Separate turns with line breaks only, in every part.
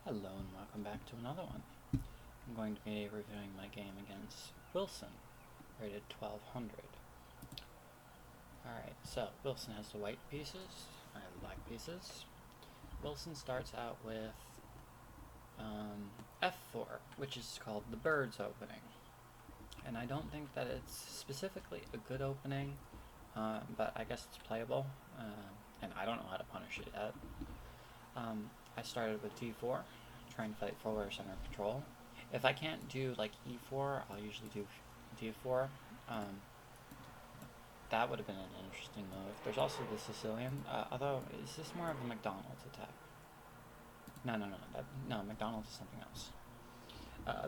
Hello and welcome back to another one. I'm going to be reviewing my game against Wilson, rated 1200. Alright, so Wilson has the white pieces, I have the black pieces. Wilson starts out with f4, which is called the bird's opening. And I don't think that it's specifically a good opening, but I guess it's playable, and I don't know how to punish it yet. I started with d4, trying to fight forward center control. If I can't do like e4, I'll usually do d4. That would have been an interesting move. There's also the Sicilian, although is this more of a McDonald's attack? No, McDonald's is something else.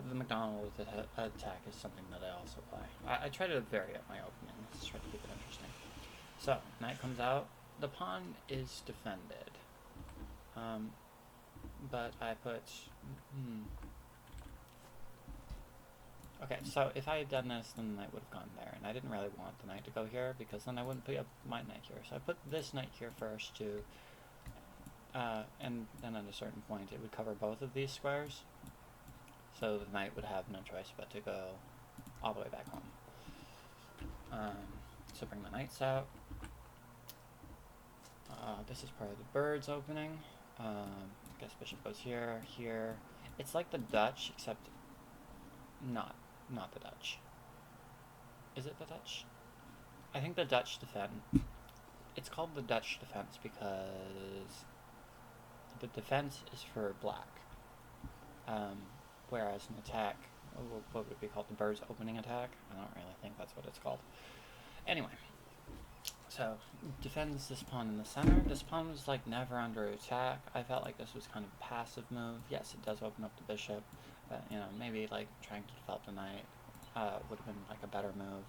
The McDonald's attack is something that I also play. I try to vary up my openings, try to keep it interesting. So, knight comes out. The pawn is defended. But I put... Okay, so if I had done this, then the knight would have gone there, and I didn't really want the knight to go here, because then I wouldn't put up my knight here. So I put this knight here first to... and then at a certain point it would cover both of these squares, so the knight would have no choice but to go all the way back home. So bring the knights out. This is part of the bird's opening. I guess bishop goes here, here. It's like the Dutch, except not the Dutch. Is it the Dutch? I think the Dutch defend. It's called the Dutch defense because the defense is for black, whereas an attack, what would be called the bird's opening attack? I don't really think that's what it's called. Anyway, so defends this pawn in the center. This pawn was like never under attack. I felt like this was kind of a passive move. Yes, it does open up the bishop, but you know, maybe like trying to develop the knight would have been like a better move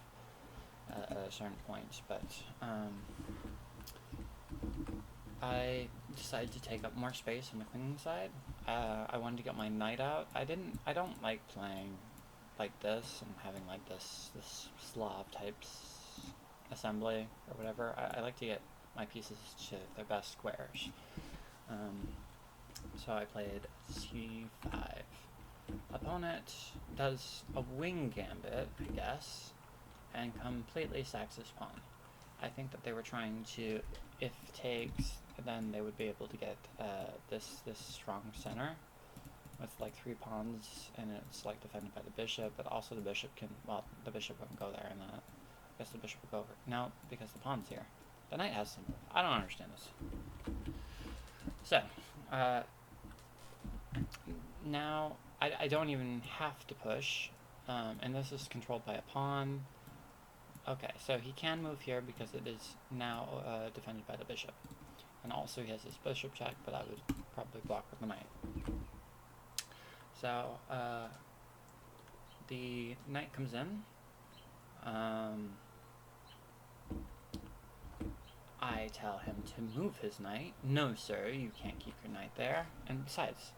at a certain point. But I decided to take up more space on the queen side. I wanted to get my knight out. I don't like playing like this and having like this Slav types assembly or whatever. I like to get my pieces to their best squares. So I played c5. Opponent does a wing gambit, I guess, and completely sacks his pawn. I think that they were trying to, if takes, then they would be able to get this strong center with like 3 pawns, and it's like defended by the bishop, but also the bishop can, well, the bishop wouldn't go there in that. I guess the bishop would go over. No, because the pawn's here. The knight has to move. I don't understand this. So, now I don't even have to push, and this is controlled by a pawn. Okay, so he can move here because it is now defended by the bishop. And also he has this bishop check, but I would probably block with the knight. So, the knight comes in. I tell him to move his knight. No, sir, you can't keep your knight there. And besides,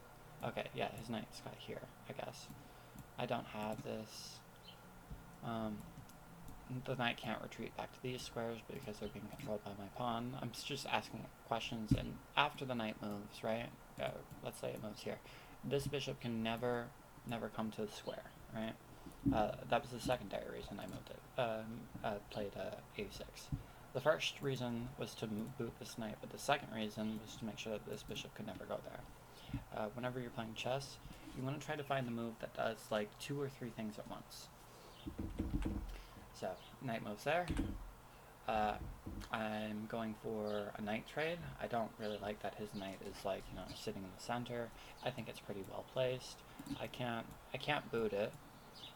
okay, yeah, his knight's got here, I guess. I don't have this. The knight can't retreat back to these squares because they're being controlled by my pawn. I'm just asking questions, and after the knight moves, right? Let's say it moves here. This bishop can never come to the square, right? That was the secondary reason I moved it. Played a6. The first reason was to boot this knight, but the second reason was to make sure that this bishop could never go there. Whenever you're playing chess, you want to try to find the move that does like 2 or 3 things at once. So, knight moves there. I'm going for a knight trade. I don't really like that his knight is like, you know, sitting in the center. I think it's pretty well placed. I can't boot it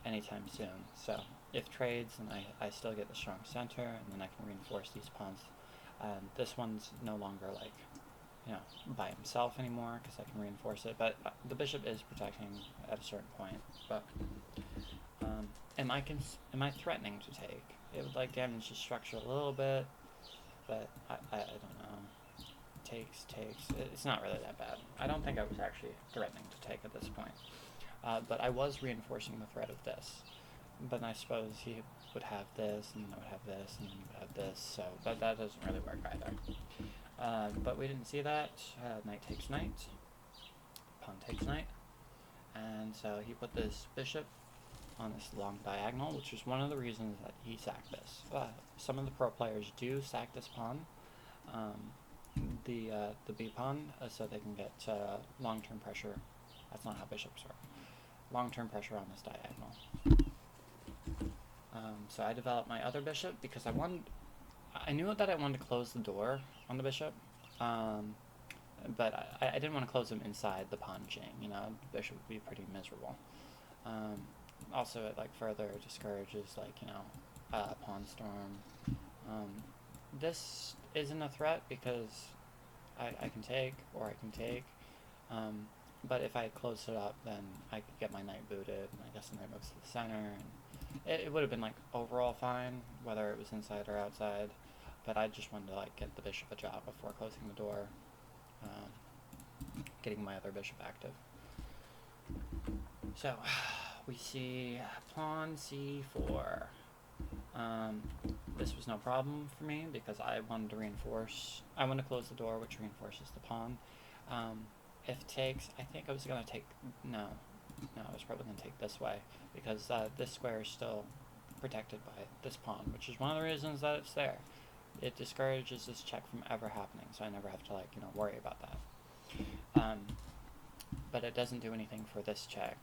anytime soon. So, if trades, then I still get the strong center, and then I can reinforce these pawns. This one's no longer like, you know, by himself anymore because I can reinforce it. But the bishop is protecting at a certain point. But am I threatening to take? It would like damage the structure a little bit, but I don't know. Takes. It's not really that bad. I don't think I was actually threatening to take at this point. But I was reinforcing the threat of this. But I suppose he would have this, and I would have this, and he would have this, so but that doesn't really work either. But we didn't see that. Knight takes knight. pawn takes knight. And so he put this bishop on this long diagonal, which is one of the reasons that he sacked this. Some of the pro players do sack this pawn, the b pawn, so they can get long-term pressure. That's not how bishops work. Long-term pressure on this diagonal. So I developed my other bishop because I knew that I wanted to close the door on the bishop, but I didn't want to close them inside the pawn chain. You know, the bishop would be pretty miserable. Also, it like further discourages pawn storm. This isn't a threat because I can take or I can take. But if I closed it up, then I could get my knight booted, and I guess the knight moves to the center, and it would have been like overall fine, whether it was inside or outside. But I just wanted to like get the bishop a job before closing the door, getting my other bishop active. So we see pawn c4. This was no problem for me because I wanted to reinforce. I want to close the door, which reinforces the pawn. If takes, I think I was going to take, no, I was probably going to take this way, because this square is still protected by this pawn, which is one of the reasons that it's there. It discourages this check from ever happening, so I never have to, worry about that. But it doesn't do anything for this check.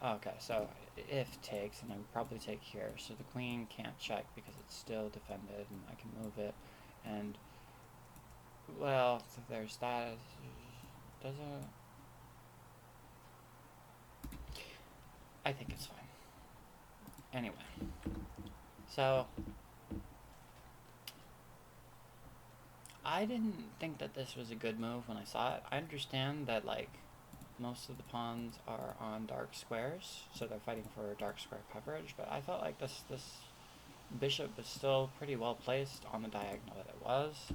Okay, so if takes, and I would probably take here, so the queen can't check because it's still defended, and I can move it, and, well, there's that. I think it's fine. Anyway, so I didn't think that this was a good move when I saw it. I understand that most of the pawns are on dark squares, so they're fighting for dark square coverage, but I felt like this bishop was still pretty well placed on the diagonal that it was.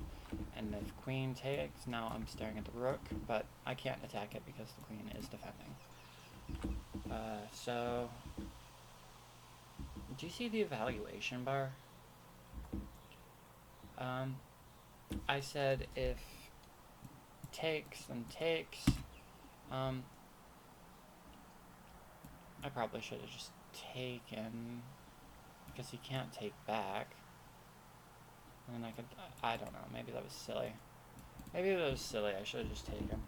And if queen takes, now I'm staring at the rook, but I can't attack it because the queen is defending. So, do you see the evaluation bar? I said if takes, then takes. I probably should have just taken, because he can't take back. And then I don't know, maybe that was silly. I should have just taken.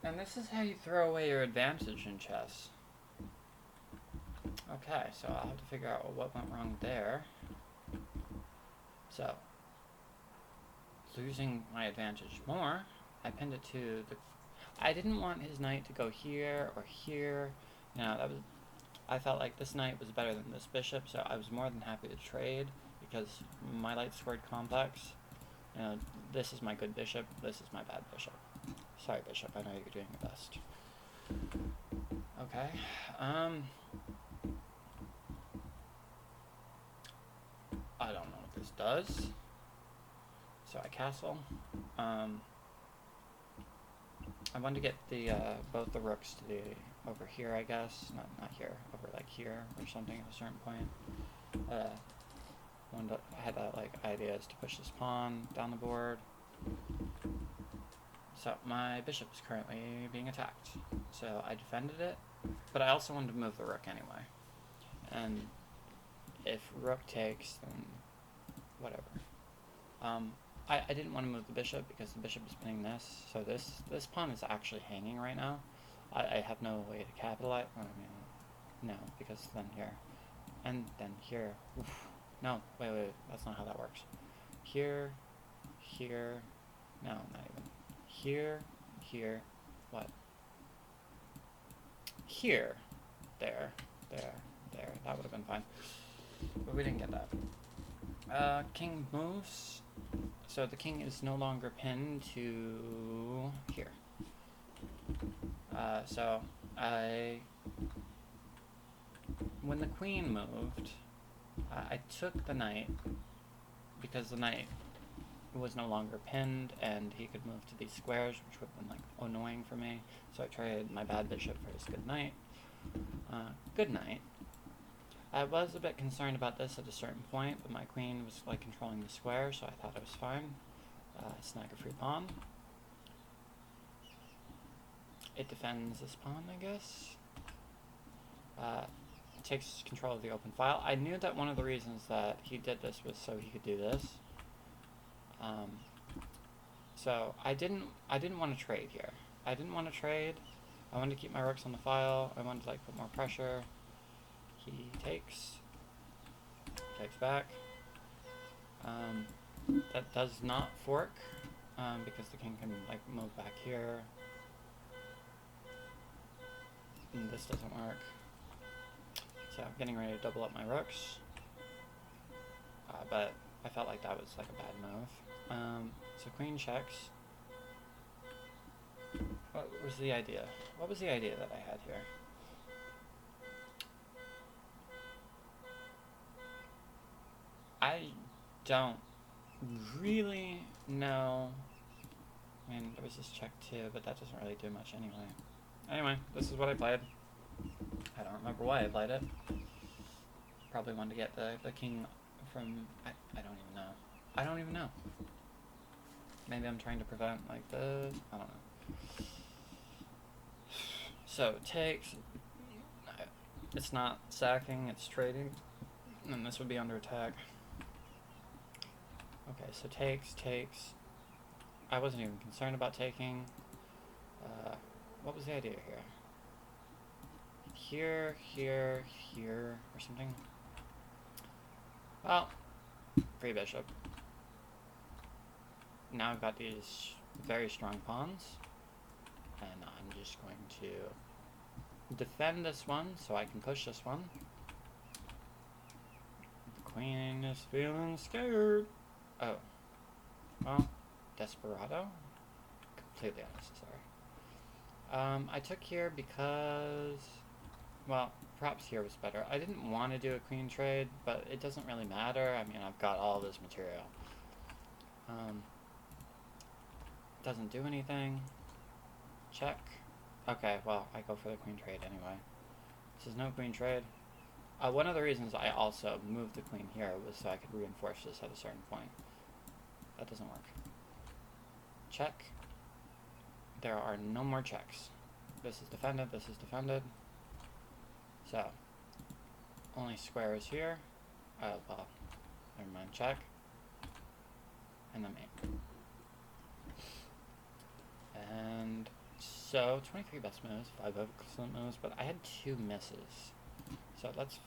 And this is how you throw away your advantage in chess. Okay, so I'll have to figure out what went wrong there. So, losing my advantage more, I pinned it to the... I didn't want his knight to go here or here. I felt like this knight was better than this bishop, so I was more than happy to trade because my light squared complex, this is my good bishop, this is my bad bishop. Sorry, bishop, I know you're doing your best. Okay, I don't know what this does. So I castle. I wanted to get the both the rooks to the over here, I guess. Not here, over here or something at a certain point. I had ideas to push this pawn down the board. So my bishop is currently being attacked. So I defended it, but I also wanted to move the rook anyway. And if rook takes, then whatever. I didn't want to move the bishop because the bishop is pinning this, so this pawn is actually hanging right now. I have no way to capitalize. No, because then here, and then here. Oof. No, wait, that's not how that works. Here, no, not even. Here, what? Here, there, that would have been fine. But we didn't get that. King moves. So the king is no longer pinned to here. When the queen moved, I took the knight because the knight was no longer pinned and he could move to these squares, which would have been annoying for me. So I traded my bad bishop for his good knight. Good night. I was a bit concerned about this at a certain point, but my queen was like controlling the square, so I thought it was fine. Snag a free pawn. It defends this pawn, I guess. Takes control of the open file. I knew that one of the reasons that he did this was so he could do this. So I didn't want to trade here. I didn't want to trade. I wanted to keep my rooks on the file. I wanted to like put more pressure. He takes back. That does not fork because the king can like move back here. And this doesn't work. So I'm getting ready to double up my rooks. But I felt like that was like a bad move. So queen checks. What was the idea? What was the idea that I had here? I don't really know. I mean, there was this check too, but that doesn't really do much anyway. Anyway, this is what I played. I don't remember why I played it. Probably wanted to get the king from... I don't even know. I don't even know. Maybe I'm trying to prevent like this. I don't know. So, takes... It's not sacking, it's trading. And this would be under attack. Okay, so takes. I wasn't even concerned about taking. What was the idea here? Here, or something? Well, free bishop. Now I've got these very strong pawns, and I'm just going to defend this one so I can push this one. The queen is feeling scared. Oh. Well, desperado? Completely unnecessary. I took here because, well, perhaps here was better. I didn't want to do a queen trade, but it doesn't really matter. I mean, I've got all this material. Doesn't do anything. Check. Okay, well, I go for the queen trade anyway. This is no queen trade. One of the reasons I also moved the queen here was so I could reinforce this at a certain point. That doesn't work. Check. There are no more checks. This is defended, this is defended. So, only squares here. Well, never mind, check. And then mate. And so, 23 best moves, 5 excellent moves, but I had 2 misses. So let's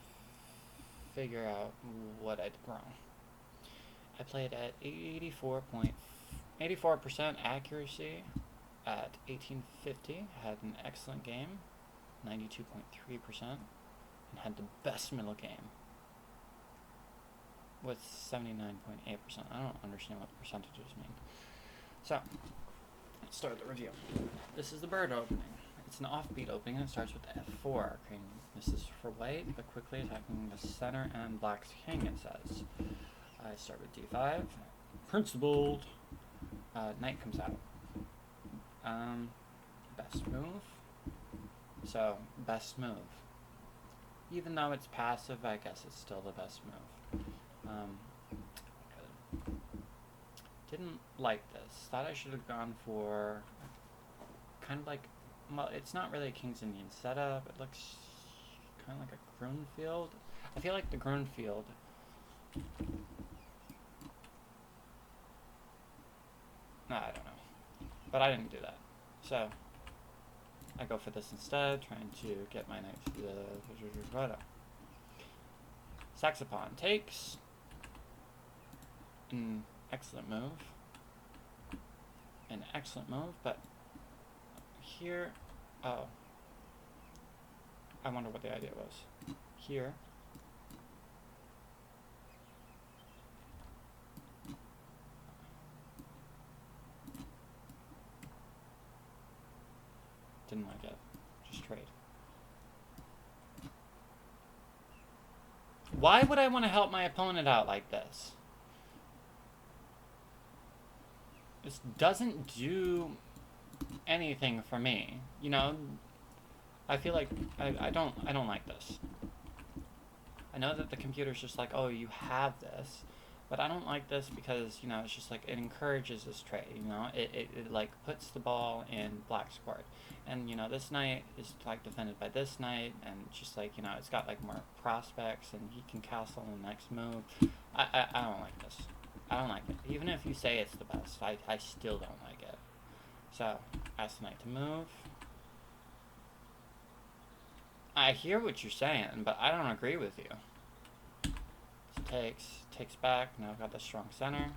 figure out what I did wrong. I played at 84% accuracy at 1850, had an excellent game, 92.3%, and had the best middle game with 79.8%. I don't understand what the percentages mean. So, let's start the review. This is the bird opening. It's an offbeat opening and it starts with f4. This is for white, but quickly attacking the center and black's king, it says. I start with d5. Principled. Knight comes out. Best move. So, best move. Even though it's passive, I guess it's still the best move. Didn't like this. Thought I should have gone for kind of like, well, it's not really a King's Indian setup. It looks kind of like a Grunfeld. I feel like the Grunfeld I don't know. But I didn't do that. So, I go for this instead, trying to get my knight to the... Saxophone takes. An excellent move. An excellent move, but here... Oh. I wonder what the idea was. Here... Didn't like it. Just trade. Why would I want to help my opponent out like this? This doesn't do anything for me. You know, I feel like I don't like this. I know that the computer's just like, oh, you have this, but I don't like this because, you know, it's just like it encourages this trade, you know, it like puts the ball in black's court. And, you know, this knight is like defended by this knight, and just like, you know, it's got like more prospects, and he can castle in the next move. I don't like this. I don't like it. Even if you say it's the best, I still don't like it. So, ask the knight to move. I hear what you're saying, but I don't agree with you. So takes back. Now I've got the strong center.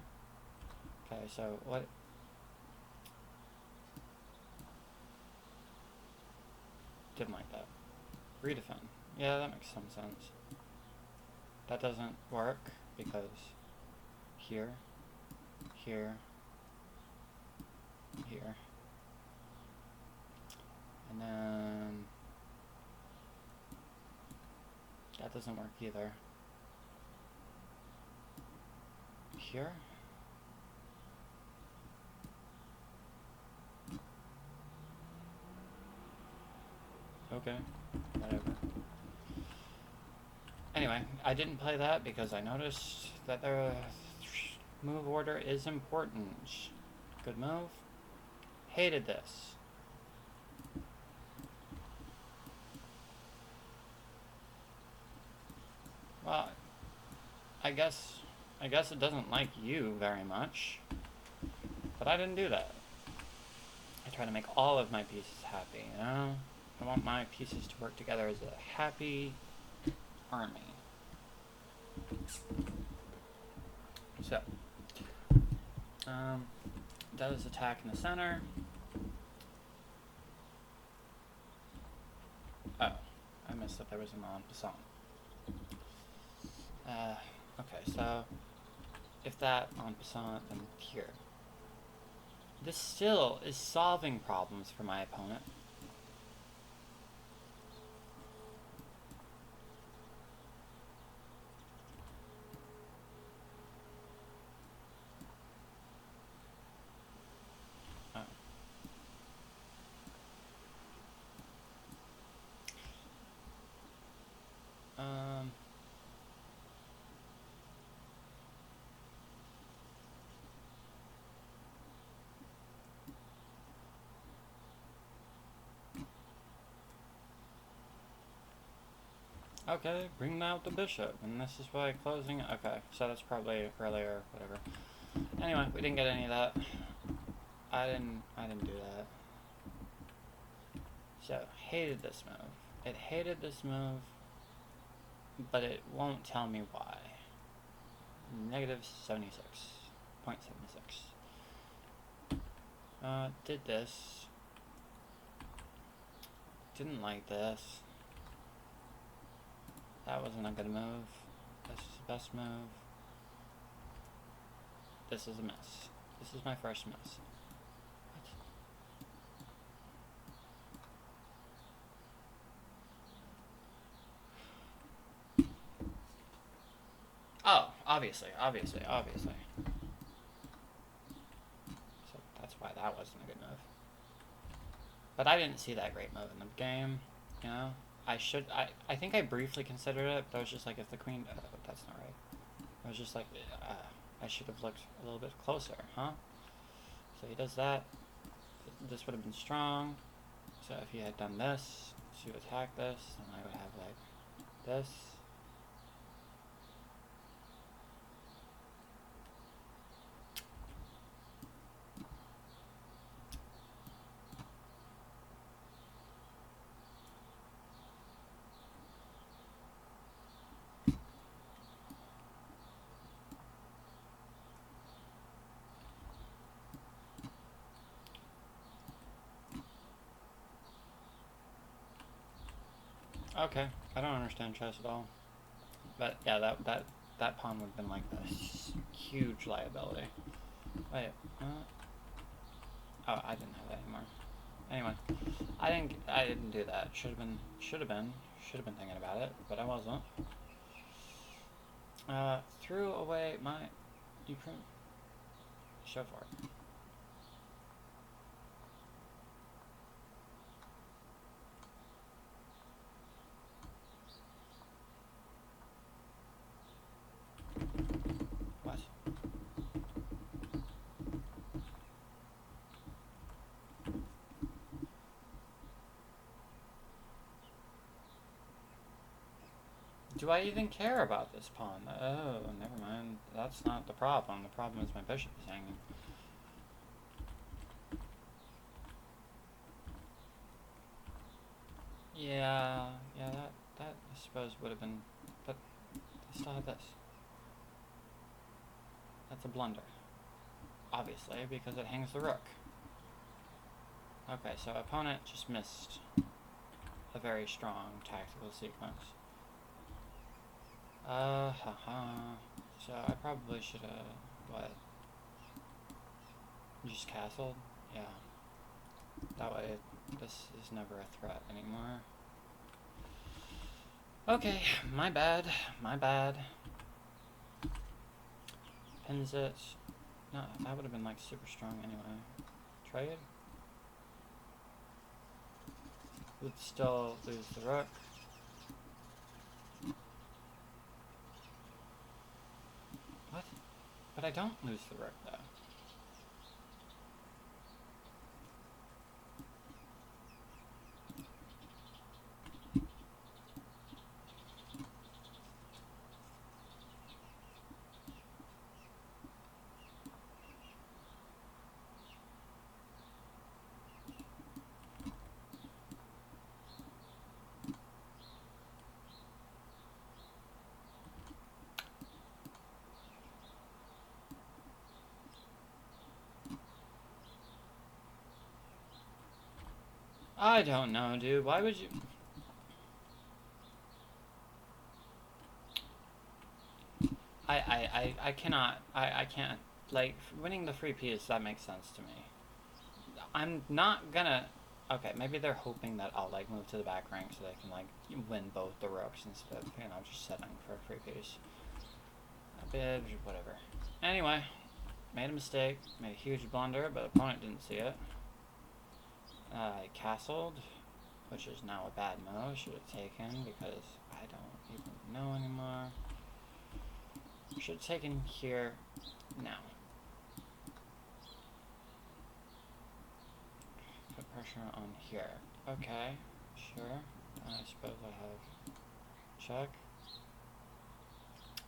Okay, so what? Didn't like that. Redefend. Yeah, that makes some sense. That doesn't work because here, here, here, and then that doesn't work either. Here. Okay, whatever. Anyway, I didn't play that because I noticed that the move order is important. Good move. Hated this. Well, I guess it doesn't like you very much. But I didn't do that. I try to make all of my pieces happy, you know? I want my pieces to work together as a happy army. So, does attack in the center. Oh, I missed that there was an en passant. Okay, so if that en passant, then here. This still is solving problems for my opponent. Okay, bring out the bishop, and this is why closing. Okay, so that's probably earlier, whatever. Anyway, we didn't get any of that. I didn't do that. So, hated this move. It hated this move, but it won't tell me why. Negative 76.76. Did this. Didn't like this. That wasn't a good move. This is the best move. This is a miss. This is my first miss. What? Oh, obviously. So that's why that wasn't a good move. But I didn't see that great move in the game, you know? I think I briefly considered it, but I was just like, if the queen, that's not right. I was just like, I should have looked a little bit closer, huh? So he does that. This would have been strong. So if he had done this to attack this, then I would have like this. Okay, I don't understand chess at all. But yeah, that pawn would have been like this huge liability. Wait, oh, I didn't have that anymore. Anyway, I didn't do that. Should have been thinking about it, but I wasn't. Threw away my show for it. Do I even care about this pawn? Oh, never mind. That's not the problem. The problem is my bishop is hanging. Yeah, that I suppose would have been, but I still had this. That's a blunder. Obviously, because it hangs the rook. Okay, so opponent just missed a very strong tactical sequence. So I probably should have, what? Just castled? Yeah. That way, this is never a threat anymore. Okay, my bad. Pins it. No, that would have been like super strong anyway. Trade? Would still lose the rook. What? But I don't lose the rook though. I don't know, dude. Why would you... I cannot... I can't... Like, winning the free piece, that makes sense to me. I'm not gonna... Okay, maybe they're hoping that I'll, like, move to the back rank so they can, like, win both the rooks instead of, you know, just settling for a free piece. A bit, whatever. Anyway, made a mistake. Made a huge blunder, but the opponent didn't see it. I castled, which is now a bad move. Should have taken because I don't even know anymore. Should have taken here now. Put pressure on here. Okay, sure. I suppose I have check.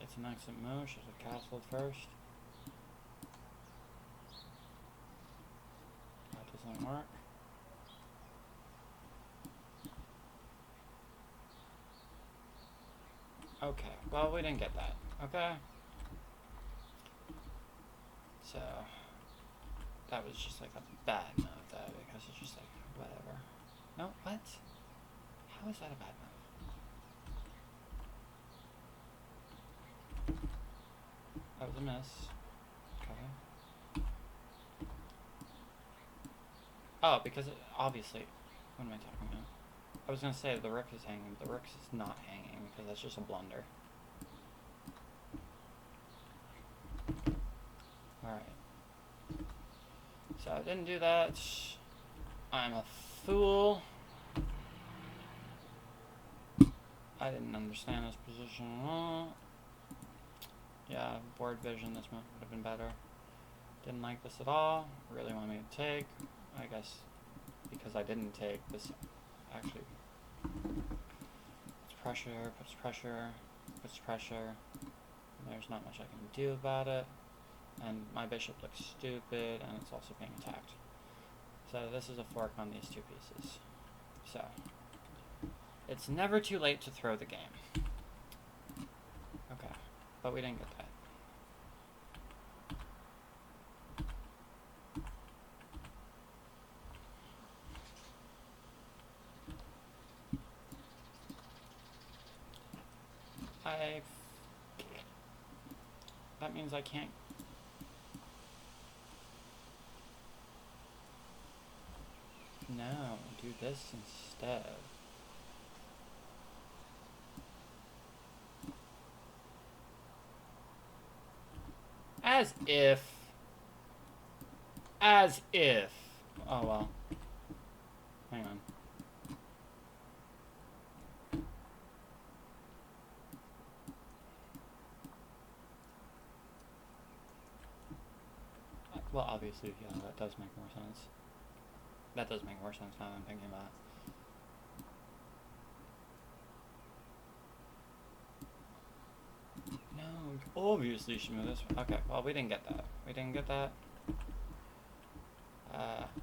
It's an excellent move. Should have castled first. That doesn't work. Okay, well, we didn't get that. Okay. So, that was just like a bad move, though, because it's just like, whatever. No, what? How is that a bad move? That was a miss. Okay. Oh, because it, obviously, what am I talking about? I was gonna say the rook is hanging, but the rook is not hanging, because that's just a blunder. Alright. So I didn't do that. I'm a fool. I didn't understand this position at all. Yeah, board vision, this one would have been better. Didn't like this at all. Really want me to take. I guess because I didn't take this, actually puts pressure, puts pressure, puts pressure. And there's not much I can do about it. And my bishop looks stupid, and it's also being attacked. So this is a fork on these two pieces. So it's never too late to throw the game. Okay, but we didn't get that. That means I can't. No, do this instead. As if. As if. Oh well. Hang on. Well, obviously, yeah, that does make more sense. That does make more sense now that I'm thinking about Obviously she moved this one. Okay, well, we didn't get that. We didn't get that.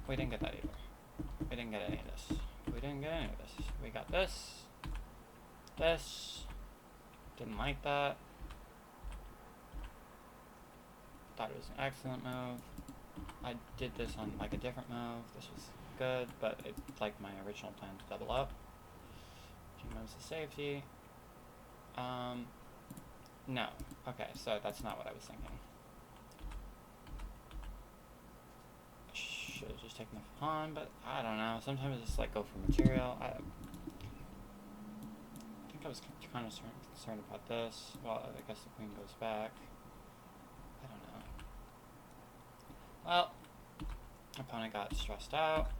We didn't get that either. We didn't get any of this. We didn't get any of this. We got this. This. Didn't like that. Thought it was an excellent move. I did this on like a different move. This was good, but it's like my original plan to double up. King moves to safety. No. Okay, so that's not what I was thinking. I should have just taken the pawn, but I don't know. Sometimes I just like go for material. I think I was kind of concerned about this. Well, I guess the queen goes back. I don't know. Well, opponent got stressed out.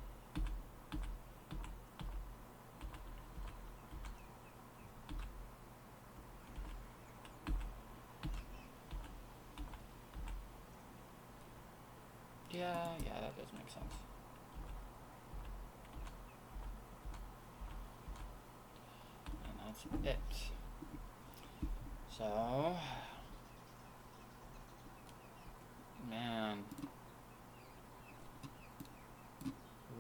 Yeah, that does make sense. And that's it. So, man,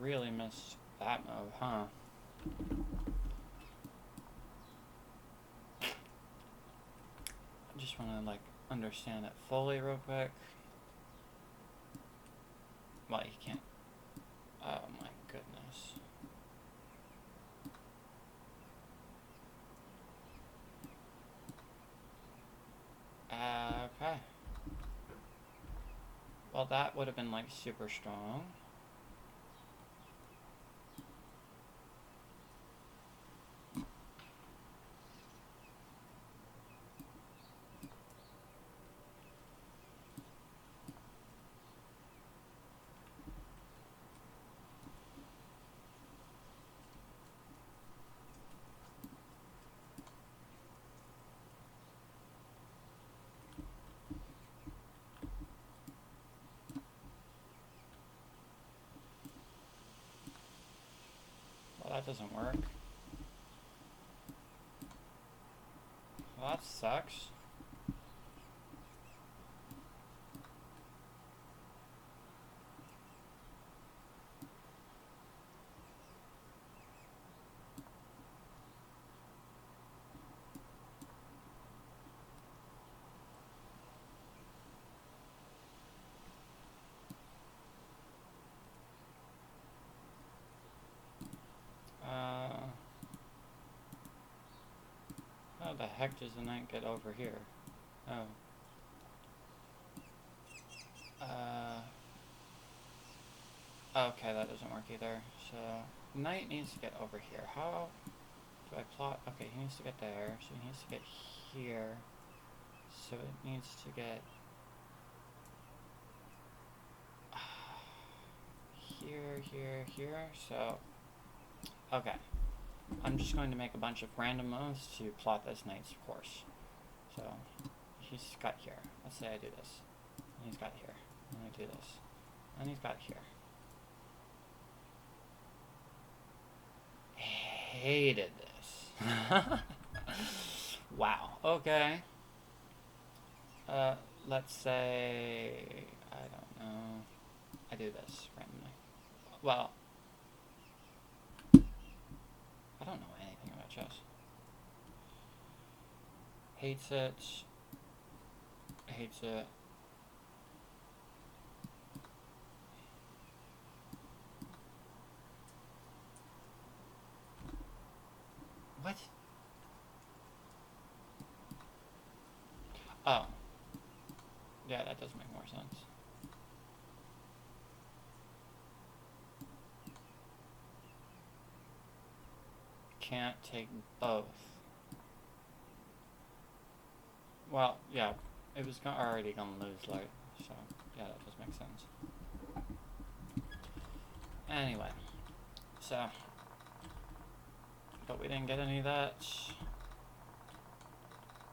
really missed that move, huh? I just want to like understand it fully real quick. Well, you can't. Oh my goodness. Okay. Well, that would have been like super strong. Well, that doesn't work. Well, that sucks. How the heck does the knight get over here? Oh. Okay, that doesn't work either. So, knight needs to get over here. How do I plot? Okay, he needs to get there. So he needs to get here. So it needs to get here. So, okay. I'm just going to make a bunch of random moves to plot this knight's course. So, he's got here. Let's say I do this. And he's got here. And I do this. And he's got here. Hated this. Wow. Okay. Let's say, I don't know. I do this randomly. Well, I don't know anything about chess. Hates it. Hates it. What? Oh. Yeah, that does make more sense. Can't take both. Well, yeah, it was already gonna lose light, so yeah, that does make sense. Anyway, so, but we didn't get any of that.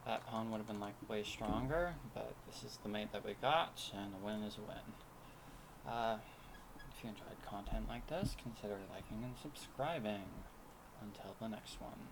That pawn would have been like way stronger, but this is the mate that we got, and a win is a win. If you enjoyed content like this, consider liking and subscribing. Until the next one.